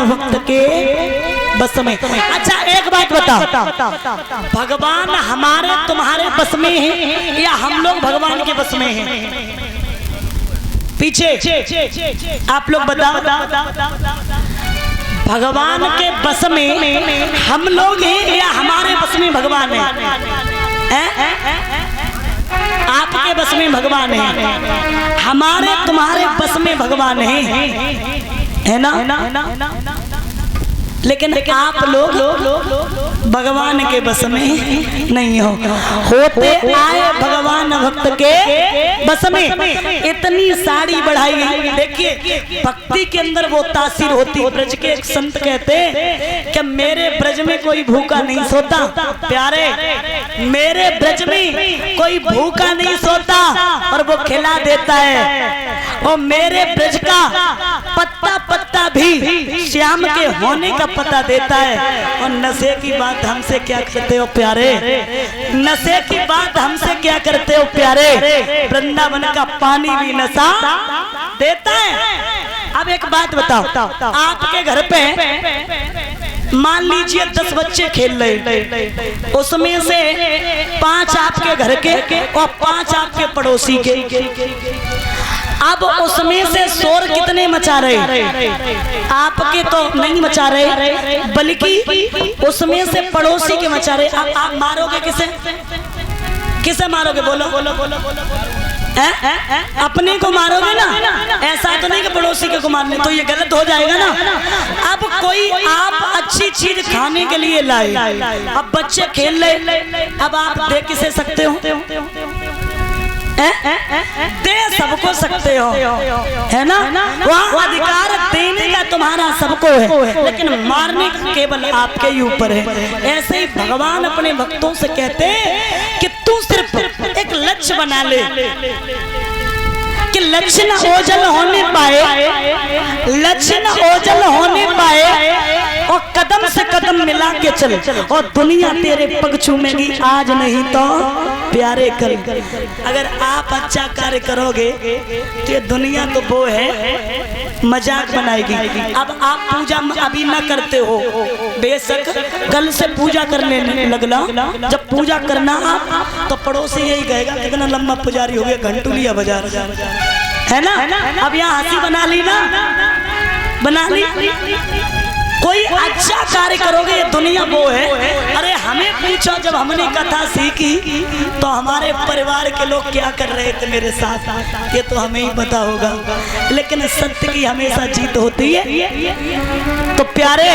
भक्त के बस में। अच्छा एक बात बताओ, भगवान हमारे तुम्हारे बस में है या हम लोग भगवान के बस में हैं? पीछे आप लोग बताओ। भगवान के बस में हम लोग हैं या हमारे बस में भगवान है? आपके बस में भगवान है, हमारे तुम्हारे बस में भगवान है ना? लेकिन आप लोग भगवान के बस में नहीं होते आए भगवान भक्त के बस में। इतनी साड़ी बढ़ाई गई। देखिए भक्ति के अंदर वो तासीर होती। ब्रज के एक संत कहते कि मेरे ब्रज में कोई भूखा नहीं सोता। प्यारे, मेरे ब्रज में कोई भूखा नहीं सोता और वो खिला देता है। और मेरे ब्रज का पत्ता पत्ता भी श्याम के होने का पता देता है। और नशे की बात हमसे क्या करते हो प्यारे? नशे की बात हमसे क्या करते हो प्यारे? वृंदावन का पानी भी नशा देता है। अब एक बात बताओ, आपके घर पे मान लीजिए 10 बच्चे खेल रहे, उसमें से 5 आपके घर के और 5 आपके पड़ोसी के। अब उसमें से शोर कितने मचा रहे? आपके तो नहीं मचा रहे, बल्कि उसमें से पड़ोसी के मचा रहे। अब आप मारोगे किसे? किसे मारोगे? बोलो बोलो बोलो बोलो। अपने को मारोगे ना? ऐसा तो नहीं कि पड़ोसी को मारने, तो ये गलत हो जाएगा ना। अब कोई आप अच्छी चीज खाने के लिए लाए, अब बच्चे खेल रहे, अब आप दे किसे सकते हो? दे सबको सकते हो, है ना? वहाँ अधिकार देने का तुम्हारा सबको है, लेकिन मारने का केवल आपके ही ऊपर है। ऐसे ही भगवान अपने भक्तों से कहते हैं कि तू सिर्फ एक लक्ष्य बना ले कि लक्ष्य न ओझल होने पाए, लक्ष्य न ओझल होने पाए, और कदम से कदम मिला के चल, और दुनिया तेरे पग चूमेगी आज नहीं तो प्यारे कल। अगर आप अच्छा कार्य करोगे तो ये दुनिया तो वो है मजाक बनाएगी। अब आप पूजा अभी ना करते हो, बेशक कल से पूजा करने लगना। जब पूजा करना आप तो पड़ोसी यही कहेगा कितना लंबा पुजारी हो गया, घंटू लिया बाजार, है ना? अब यहाँ हंसी बना ली ना, बना ली। कोई अच्छा कार्य करोगे ये दुनिया वो है। अरे हमें पूछो, जब हमने कथा सीखी तो हमारे परिवार के लोग क्या कर रहे थे मेरे साथ, ये तो हमें ही पता होगा, लेकिन सत्य की हमेशा जीत होती है। तो प्यारे,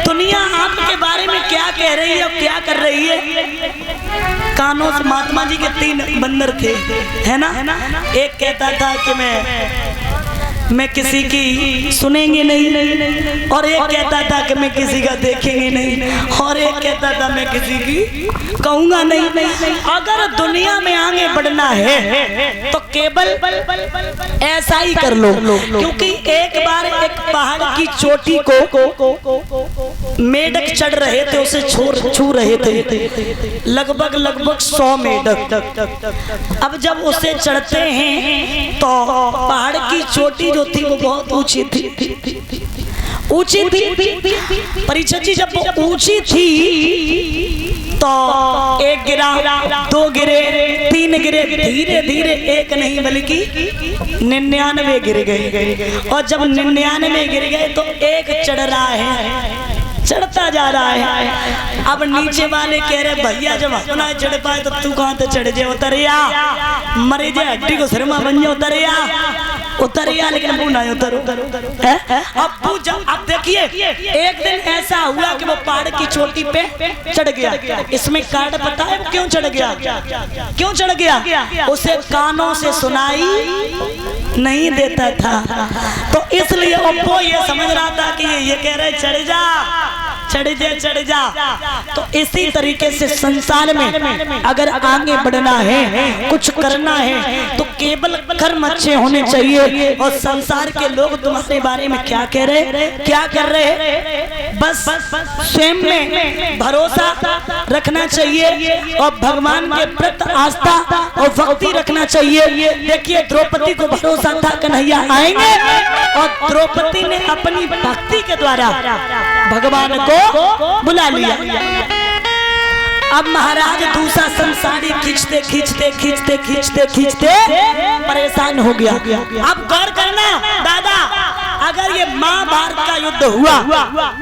दुनिया आपके बारे में क्या कह रही है और क्या कर रही है? कानों से महात्मा जी के 3 बंदर थे, है ना? एक कहता था कि मैं किसी की सुनेंगे नहीं, और एक कहता था कि मैं किसी का देखेंगे नहीं, और एक कहता था मैं किसी की कहूंगा नहीं। अगर दुनिया में आगे बढ़ना है तो केवल ऐसा ही कर लो, क्योंकि एक बार एक पहाड़ की चोटी को मेढक चढ़ रहे थे, उसे छू रहे थे, लगभग 100 मेढक। अब जब उसे चढ़ते हैं तो पहाड़ की चोटी जो थी वो बहुत ऊंची थी, ऊंची थी। परीक्षित जी जब वो ऊंची थी तो 1 गिरा, 2 गिरे, 3 गिरे, धीरे धीरे 1 नहीं बल्कि 99 गिर गए। और जब 99 गिर गए तो 1 चढ़ रहा है, चढ़ता जा रहा है। अब नीचे वाले कह रहे भैया जब अपना चढ़ पाए तो तू कहाँ तो चढ़ जाए, उतरिया, मरे जाए हड्डी को शर्मा बन जाए, उतरिया, लेकिन वो ना उतरो। अब देखिए एक दिन ऐसा हुआ कि वो पहाड़ की चोटी पे चढ़ गया। इसमें कारण पता है वो क्यों चढ़ गया? क्यों चढ़ गया? उसे कानों से सुनाई नहीं देता था, तो इसलिए वो ये समझ रहा था कि ये कह रहे चढ़ जा, चढ़ जा, चढ़ जा। तो इसी तरीके से संसार में अगर आगे बढ़ना है, कुछ करना है, तो केवल कर्म अच्छे होने चाहिए। और संसार के लोग तुम्हारे बारे में क्या कह रहे, क्या कर रहे, बस स्वयं में भरोसा रखना चाहिए और भगवान के प्रति आस्था और भक्ति रखना चाहिए। देखिए द्रौपदी को भरोसा था कन्हैया आएंगे, और द्रौपदी ने अपनी भक्ति के द्वारा भगवान को बुला लिया। अब महाराज दूसरा संसारी खींचते खींचते खींचते खींचते खींचते परेशान हो गया। अब गौर करना दादा, अगर ये महाभारत का युद्ध हुआ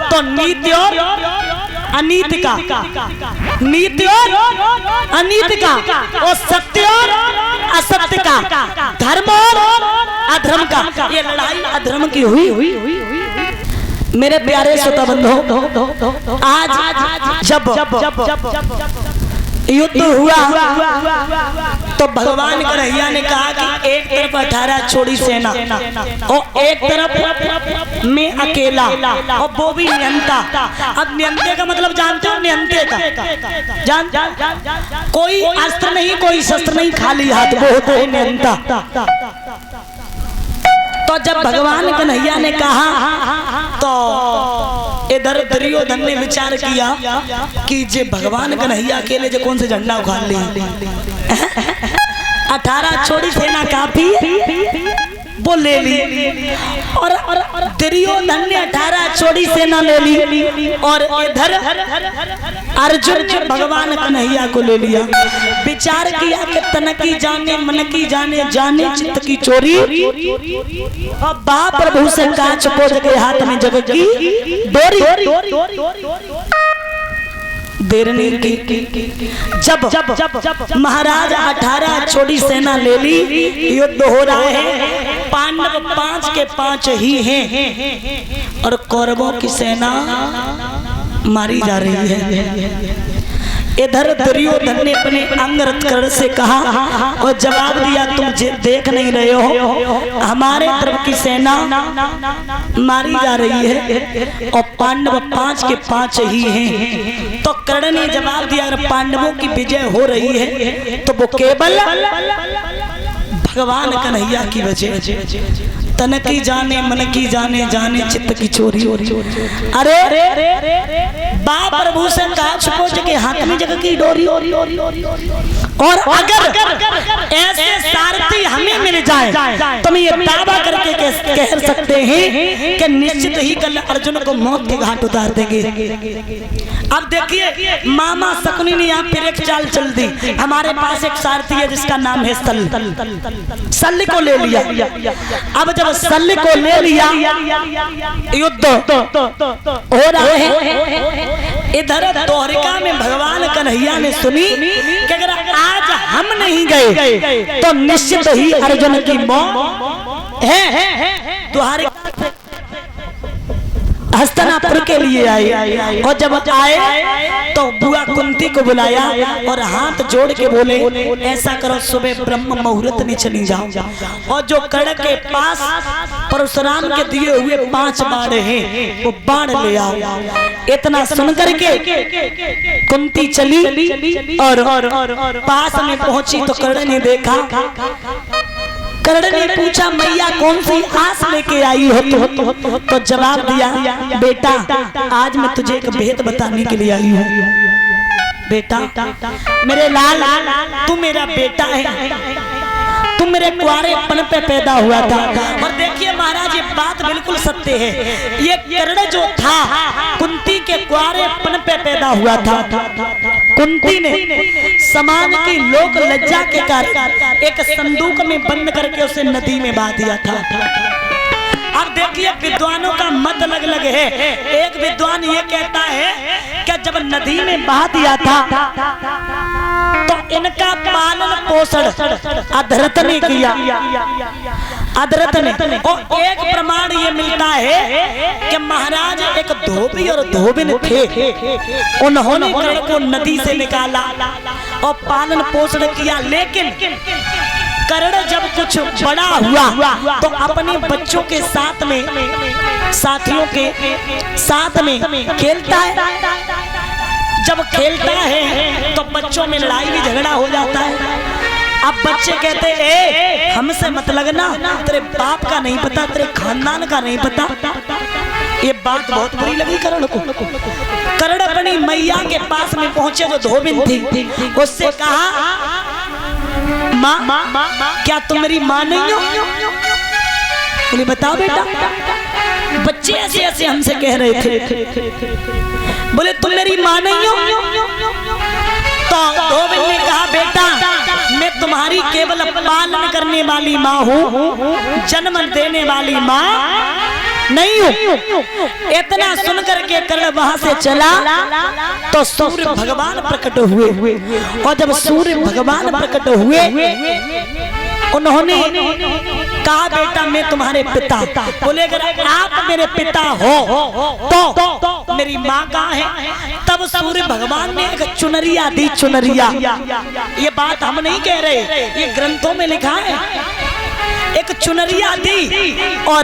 तो नीति और अनीति का, नीति और अनीति का, और सत्य और असत्य का, धर्म और अधर्म का, ये लड़ाई अधर्म की हुई। मेरे प्यारे श्रोता बंधुओं, आज जब युद्ध हुआ तो भगवान कन्हैया ने कहा कि एक तरफ 18 छोड़ी सेना और एक तरफ में अकेला, और वो भी नियंता। अब नियंते का मतलब जानते हो, नियंते का जान, कोई अस्त्र नहीं, कोई शस्त्र नहीं, खाली हाथ, वो होता है नियंता। तो जब भगवान कन्हैया ने कहा तो इधर दुर्योधन ने विचार किया कि जे भगवान कन्हैया अकेले जो कौन से झंडा उखाड़ ले, 18 छोड़ी सेना काफी वो ले ली, और दुर्योधन ने 18 छोड़ी सेना ले ली, और इधर अर्जुन ने भगवान कन्हैया को ले लिया। विचार किया कि तन की जाने मन की जाने, जाने चित्त की चोरी, और बा प्रभु से कांच पोज के हाथ में जग की डोरी। देर नहीं की, जब महाराज 18 छोड़ी सेना ले ली, युद्ध हो रहा है, पांडव 5 के 5 ही हैं और कौरवों की सेना मारी जा रही है। इधर दुर्योधन ने अपने अंगरथ कर्ण से कहा और जवाब दिया, तुम देख नहीं रहे हो हमारे तरफ की सेना मारी जा रही है और पांडव 5 के 5 ही हैं। तो कर्ण ने जवाब दिया, अगर पांडवों की विजय हो रही है तो वो केवल भगवान कन्हैया की वजह। तन की जाने मन की जाने, जाने चित्त की चोरी। अरे बाप प्रभु से कांच पोंछ के हाथ में जग की डोरी। और अगर ऐसे सारथी हमें मिल जाए तो मैं ये दावा करके कह सकते हैं कि निश्चित ही कल अर्जुन को मौत के घाट उतार देंगे। अब देखिए मामा शकुनी ने यहाँ फिर एक चाल चल दी। हमारे पास एक सारथी है जिसका नाम है शल्य को ले लिया। अब जब शल्य को ले लिया, युद्ध हो रहा है। इधर द्वारिका में भगवान कन्हैया ने सुनी कि अगर आज हम नहीं गए तो निश्चित ही अर्जुन की मौत है। द्वारिका हस्तिनापुर के लिए आए, और जब आए तो बुआ कुंती को बुलाया और हाथ जोड़ के बोले, ऐसा करो सुबह ब्रह्म मुहूर्त में चली जाओ और जो कर्ण के पास परशुराम के दिए हुए 5 बाण हैं वो बाण ले आओ। इतना सुनकर के कुंती चली और पास में पहुंची तो कर्ण ने देखा। कर्ण ने पूछा, मैया कौन सी आस लेके आई हो? तो जवाब दिया, बेटा आज मैं तुझे एक भेद बताने के लिए आई हूँ। बेटा मेरे लाल, तू मेरा बेटा है, तुम मेरे कुआरेपन पे पैदा हुआ था। और देखिए महाराज ये बात बिल्कुल सत्य है। ये कर्ण जो था कुंती के कुआरेपन पे पैदा हुआ था। कुंती ने समाज की लोक लज्जा के कारण एक संदूक में बंद करके उसे नदी में बहा दिया था। अब देखिए विद्वानों का मत अलग अलग है। एक विद्वान ये कहता है कि जब नदी में बहा दिया था तो इनका पालन पोषण अधरत ने किया। अधरत ने, और एक प्रमाण ये मिलता है कि महाराज एक धोबी और धोबिन थे, उन्होंने कर्ण को नदी से निकाला और पालन पोषण किया। लेकिन कर्ण जब कुछ बड़ा हुआ तो अपने बच्चों के साथ में, साथियों के साथ में खेलता है। जब खेलता है तो बच्चों में लड़ाई भी झगड़ा हो जाता है। अब बच्चे कहते ए हमसे मत लगना, तेरे बाप का नहीं पता, तेरे खानदान का नहीं पता। ये बात बहुत बुरी लगी करण को। करण अपनी मैया के पास में पहुंचे जो धोबिन थी, उससे कहा माँ क्या तुम मेरी माँ नहीं हो? बोले बताओ बेटा। बच्चे ऐसे ऐसे हमसे कह रहे थे, बोले तुम मेरी माँ नहीं हो? तो धोबिन ने कहा बेटा मैं तुम्हारी केवल पालन करने वाली माँ हूँ, जन्म देने वाली माँ नहीं हूँ। इतना सुन करके कर्ण वहां से चला तो सूर्य भगवान प्रकट हुए, और जब सूर्य भगवान प्रकट हुए उन्होंने कहा बेटा मैं तुम्हारे पिता। बोले अगर आप मेरे पिता हो तो मेरी माँ कहाँ है? तब सूर्य भगवान ने एक चुनरिया दी, चुनरिया। ये बात हम नहीं कह रहे, ये ग्रंथों में लिखा है। एक चुनरिया दी और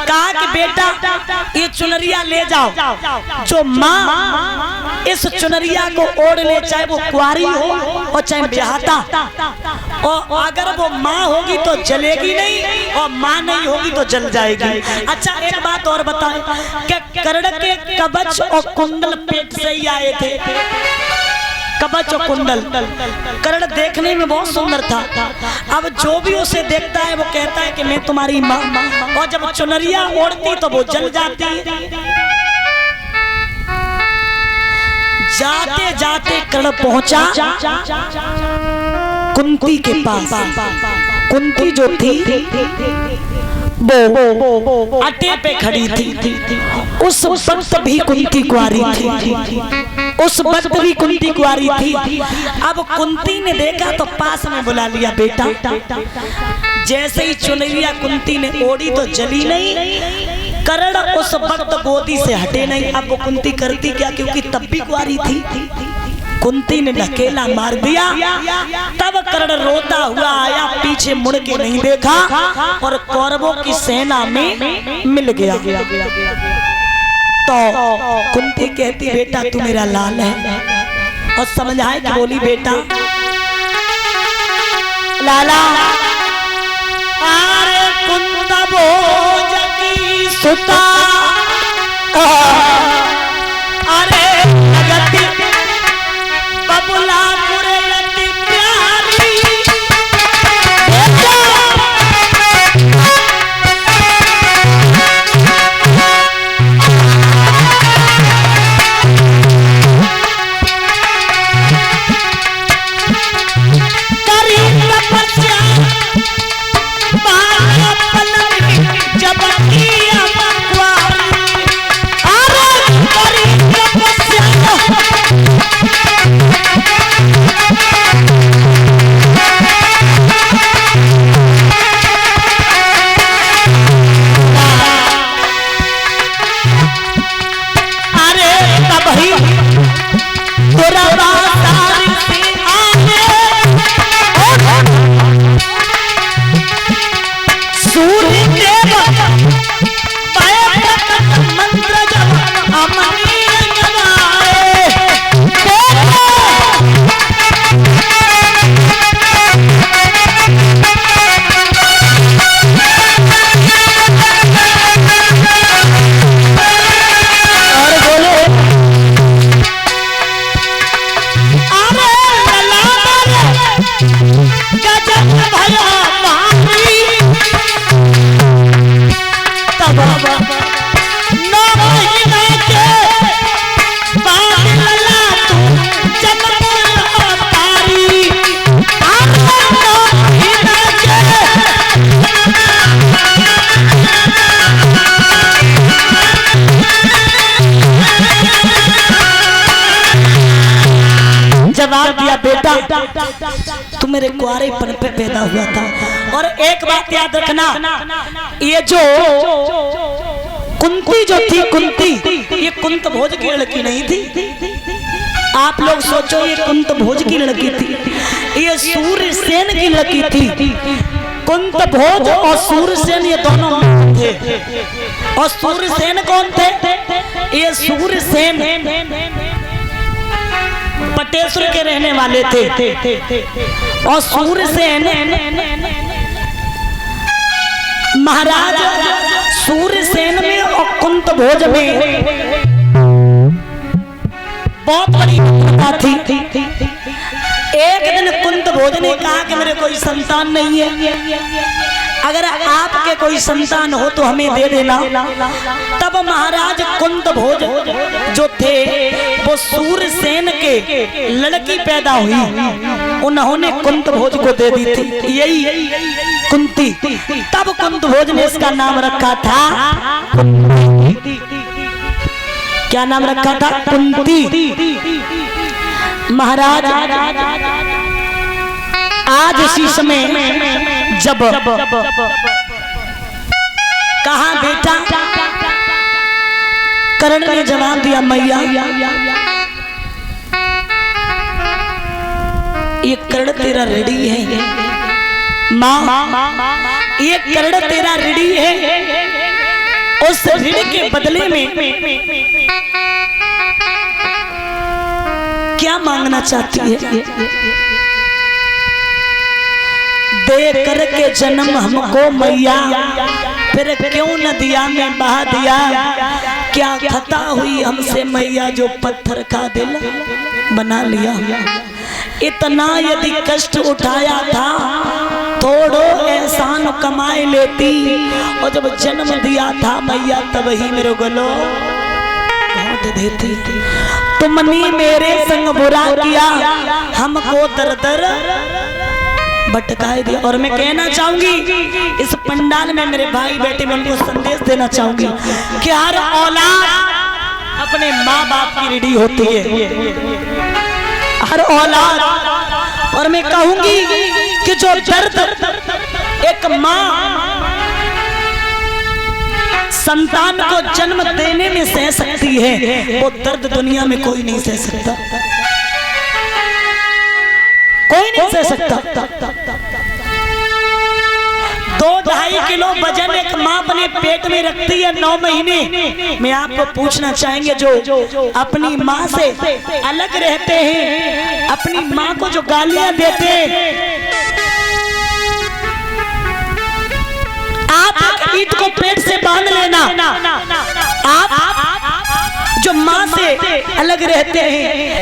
कहा कि बेटा ये चुनरिया ले जाओ, जो माँ इस चुनरिया को ओढ़ ले, चाहे वो कुंवारी हो और चाहे ब्याहता, और अगर वो माँ होगी तो जलेगी नहीं और माँ नहीं होगी तो जल जाएगी। अच्छा एक बात और बताएं, क्या कर्ण के कवच और कुंडल पेट से ही आए थे? कवच और कुंडल। कर्ण देखने में बहुत सुंदर था। अब जो भी उसे देखता है वो कहता है कि मैं तुम्हारी माँ, और जब चुनरिया ओढ़ती तो वो जल जाती। जाते जाते कर्ण पहुंचा कुंती के पास। कुंती जो थी वो अटे पे खड़ी थी। उस वक्त भी कुंती कुंवारी थी, उस वक्त भी कुंती कुंवारी थी। अब कुंती ने देखा तो पास में बुला लिया बेटा। जैसे ही चुनरिया कुंती ने ओढ़ी तो जली नहीं। कर्ण उस वक्त गोदी से हटे नहीं। अब वो कुंती करती क्या, क्योंकि तब भी कुंवारी थी। कुंती ने ढकेला मार दिया। तब कर्ण रोता हुआ आया, पीछे मुड़ के नहीं देखा और कौरवों की सेना में मिल गया। तो कुंती कहती बेटा तू मेरा लाल है, और समझाए कि बोली बेटा लाला अरे कुंत भोज की सुता, अरे जगती बबुला कुरयति प्यारी, जवाब दिया बेटा तू मेरे कुंवारेपन पे पैदा हुआ था। और एक बात याद रखना, ये जो कुंती जो थी, कुंती ये कुंत भोज की लड़की नहीं थी। आप लोग सोचो ये कुंत भोज की लड़की थी, ये सूर्यसेन की लड़की थी। कुंत भोज और सूर्यसेन ये दोनों थे। और सूर्यसेन कौन थे? ये सूर्यसेन पटेश्वर के रहने वाले थे और सूरसेन महाराज सूरसेन में और कुंत भोज में बहुत बड़ी कथा थी। एक दिन कुंत भोज ने कहा कि मेरे कोई संतान नहीं है, अगर आपके कोई संतान हो तो हमें दे देना। तब महाराज कुंत भोज जो थे वो सूरसेन के लड़की पैदा हुई, उन्होंने कुंत भोज को दे दी थी, यही कुंती। तब कुंत भोज ने इसका नाम रखा था कुंती। क्या नाम रखा था? कुंती। महाराज आज इसी समय जब कहा बेटा, कर्ण ने जवाब दिया मैया ये कर्ण तेरा रेडी है, माँ ये कर्ण तेरा रेडी है, उस ऋण के बदले में क्या मांगना चाहती है? दे करके जन्म हमको मैया, फिर क्यों नदिया में बहा दिया? क्या खता हुई हमसे मैया जो पत्थर का दिल बना लिया? इतना यदि कष्ट उठाया था थोड़ो एहसान कमाए लेती, और जब जन्म दिया था मैया तब ही मेरे गलो घोंट देती। तुमने मेरे संग बुरा किया, हमको दर दर भटकाए दिया। और मैं कहना चाहूंगी इस पंडाल में मेरे भाई बेटे में उनको संदेश देना चाहूंगी कि हर औलाद अपने माँ बाप की ऋणी होती है, हर औलाद। और मैं कहूंगी कि जो दर्द एक माँ संतान को जन्म देने में सह सकती है, वो दर्द दुनिया में कोई नहीं सह सकता, कोई नहीं सह सकता। 2-2.5 किलो वजन एक माँ अपने पेट में रखती है 9 महीने। मैं आपको पूछना चाहेंगे जो अपनी माँ से अलग रहते हैं, अपनी माँ को जो गालियां देते हैं, आप ईंट को पेट से बांध लेना, आप जो माँ से अलग रहते हैं